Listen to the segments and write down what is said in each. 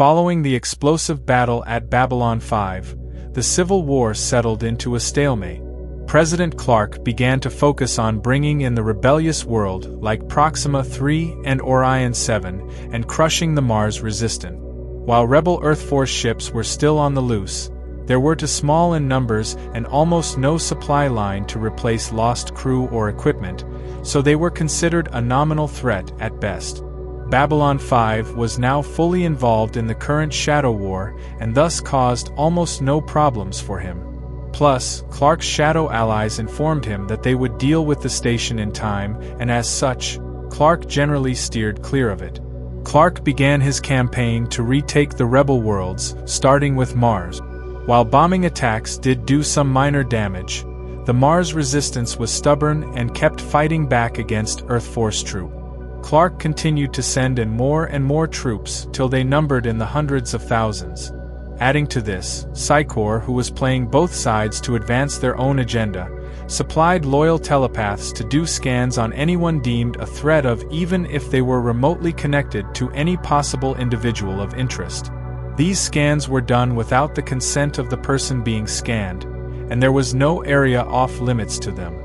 Following the explosive battle at Babylon 5, the Civil War settled into a stalemate. President Clark began to focus on bringing in the rebellious world like Proxima 3 and Orion 7 and crushing the Mars resistant. While rebel Earth Force ships were still on the loose, there were too small in numbers and almost no supply line to replace lost crew or equipment, so they were considered a nominal threat at best. Babylon 5 was now fully involved in the current Shadow War and thus caused almost no problems for him. Plus, Clark's Shadow allies informed him that they would deal with the station in time, and as such, Clark generally steered clear of it. Clark began his campaign to retake the rebel worlds, starting with Mars. While bombing attacks did do some minor damage, the Mars resistance was stubborn and kept fighting back against Earth Force troops. Clark continued to send in more and more troops till they numbered in the hundreds of thousands. Adding to this, Psychor, who was playing both sides to advance their own agenda, supplied loyal telepaths to do scans on anyone deemed a threat of even if they were remotely connected to any possible individual of interest. These scans were done without the consent of the person being scanned, and there was no area off-limits to them.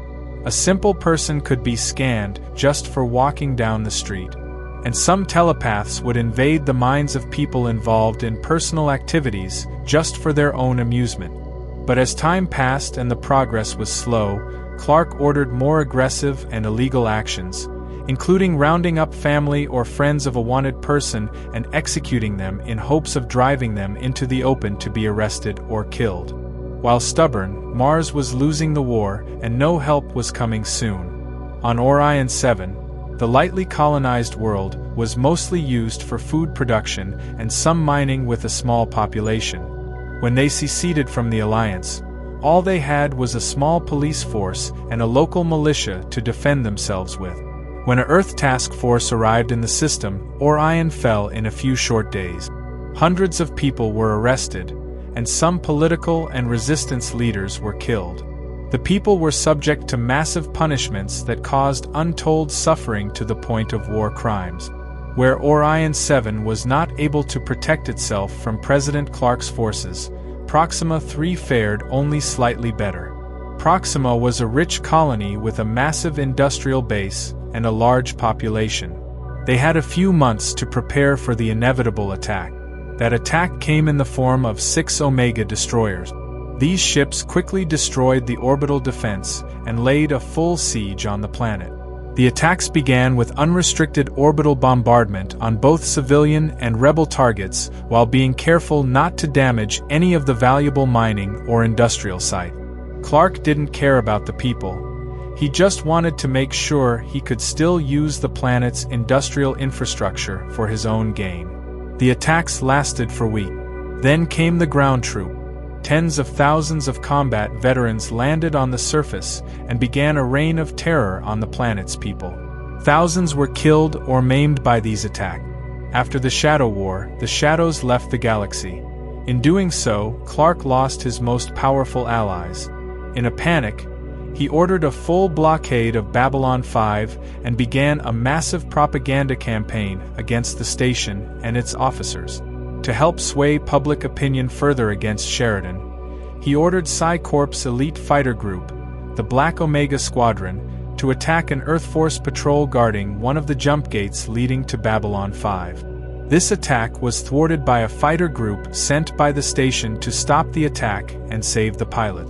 A simple person could be scanned just for walking down the street, and some telepaths would invade the minds of people involved in personal activities just for their own amusement. But as time passed and the progress was slow, Clark ordered more aggressive and illegal actions, including rounding up family or friends of a wanted person and executing them in hopes of driving them into the open to be arrested or killed. While stubborn, Mars was losing the war and no help was coming soon. On Orion 7, the lightly colonized world was mostly used for food production and some mining with a small population. When they seceded from the Alliance, all they had was a small police force and a local militia to defend themselves with. When an Earth task force arrived in the system, Orion fell in a few short days. Hundreds of people were arrested, and some political and resistance leaders were killed. The people were subject to massive punishments that caused untold suffering to the point of war crimes. Where Orion 7 was not able to protect itself from President Clark's forces, Proxima 3 fared only slightly better. Proxima was a rich colony with a massive industrial base and a large population. They had a few months to prepare for the inevitable attack. That attack came in the form of 6 Omega destroyers. These ships quickly destroyed the orbital defense and laid a full siege on the planet. The attacks began with unrestricted orbital bombardment on both civilian and rebel targets while being careful not to damage any of the valuable mining or industrial site. Clark didn't care about the people. He just wanted to make sure he could still use the planet's industrial infrastructure for his own gain. The attacks lasted for weeks. Then came the ground troop. Tens of thousands of combat veterans landed on the surface and began a reign of terror on the planet's people. Thousands were killed or maimed by these attacks. After the Shadow War, the Shadows left the galaxy. In doing so, Clark lost his most powerful allies. In a panic, he ordered a full blockade of Babylon 5 and began a massive propaganda campaign against the station and its officers. To help sway public opinion further against Sheridan, he ordered Psi-Corp's elite fighter group, the Black Omega Squadron, to attack an Earth Force patrol guarding one of the jump gates leading to Babylon 5. This attack was thwarted by a fighter group sent by the station to stop the attack and save the pilot.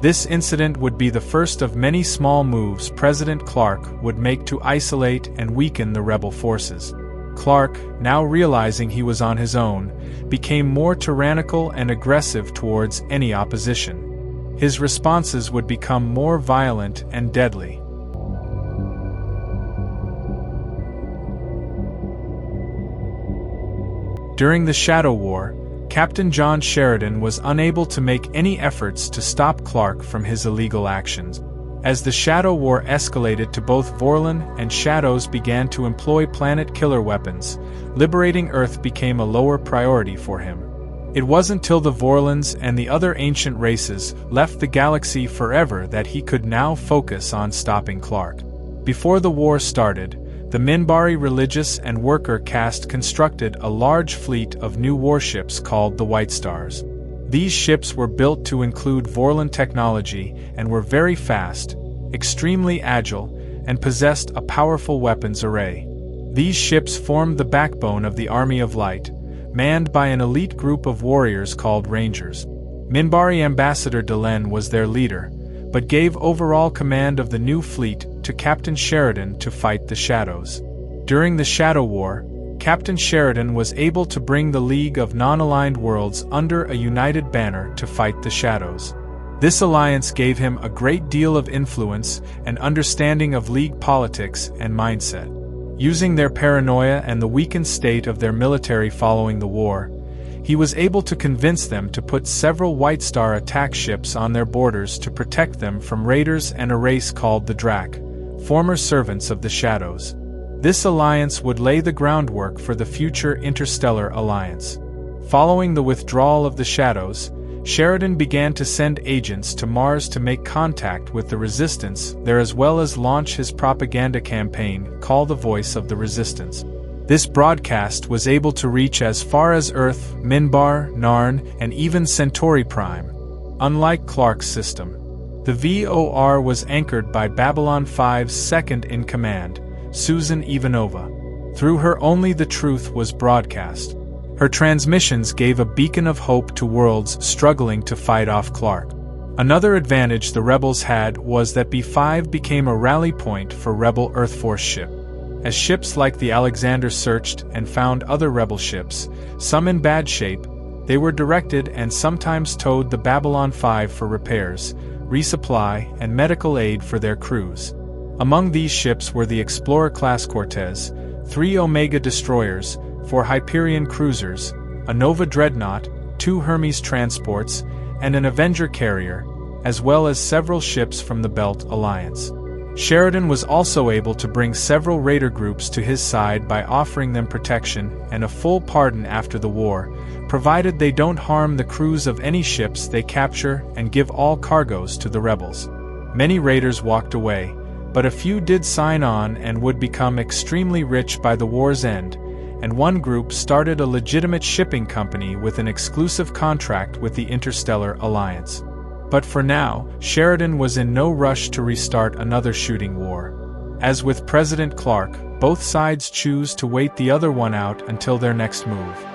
This incident would be the first of many small moves President Clark would make to isolate and weaken the rebel forces. Clark, now realizing he was on his own, became more tyrannical and aggressive towards any opposition. His responses would become more violent and deadly. During the Shadow War, Captain John Sheridan was unable to make any efforts to stop Clark from his illegal actions. As the Shadow War escalated to both Vorlon and Shadows began to employ planet-killer weapons, liberating Earth became a lower priority for him. It wasn't till the Vorlons and the other ancient races left the galaxy forever that he could now focus on stopping Clark. Before the war started, the Minbari religious and worker caste constructed a large fleet of new warships called the White Stars. These ships were built to include Vorlon technology and were very fast, extremely agile, and possessed a powerful weapons array. These ships formed the backbone of the Army of Light, manned by an elite group of warriors called Rangers. Minbari Ambassador Delenn was their leader, but gave overall command of the new fleet to Captain Sheridan to fight the Shadows. During the Shadow War, Captain Sheridan was able to bring the League of Non-Aligned Worlds under a united banner to fight the Shadows. This alliance gave him a great deal of influence and understanding of League politics and mindset. Using their paranoia and the weakened state of their military following the war, he was able to convince them to put several White Star attack ships on their borders to protect them from raiders and a race called the Drak, former servants of the Shadows. This alliance would lay the groundwork for the future interstellar alliance. Following the withdrawal of the Shadows, Sheridan began to send agents to Mars to make contact with the Resistance there as well as launch his propaganda campaign called the Voice of the Resistance. This broadcast was able to reach as far as Earth, Minbar, Narn, and even Centauri Prime. Unlike Clark's system, the VOR was anchored by Babylon 5's second-in-command, Susan Ivanova. Through her only the truth was broadcast. Her transmissions gave a beacon of hope to worlds struggling to fight off Clark. Another advantage the rebels had was that B5 became a rally point for rebel Earthforce ship. As ships like the Alexander searched and found other rebel ships, some in bad shape, they were directed and sometimes towed the Babylon 5 for repairs, resupply, and medical aid for their crews. Among these ships were the Explorer-class Cortez, 3 Omega destroyers, 4 Hyperion cruisers, a Nova dreadnought, 2 Hermes transports, and an Avenger carrier, as well as several ships from the Belt Alliance. Sheridan was also able to bring several raider groups to his side by offering them protection and a full pardon after the war, provided they don't harm the crews of any ships they capture and give all cargoes to the rebels. Many raiders walked away, but a few did sign on and would become extremely rich by the war's end, and one group started a legitimate shipping company with an exclusive contract with the Interstellar Alliance. But for now, Sheridan was in no rush to restart another shooting war. As with President Clark, both sides choose to wait the other one out until their next move.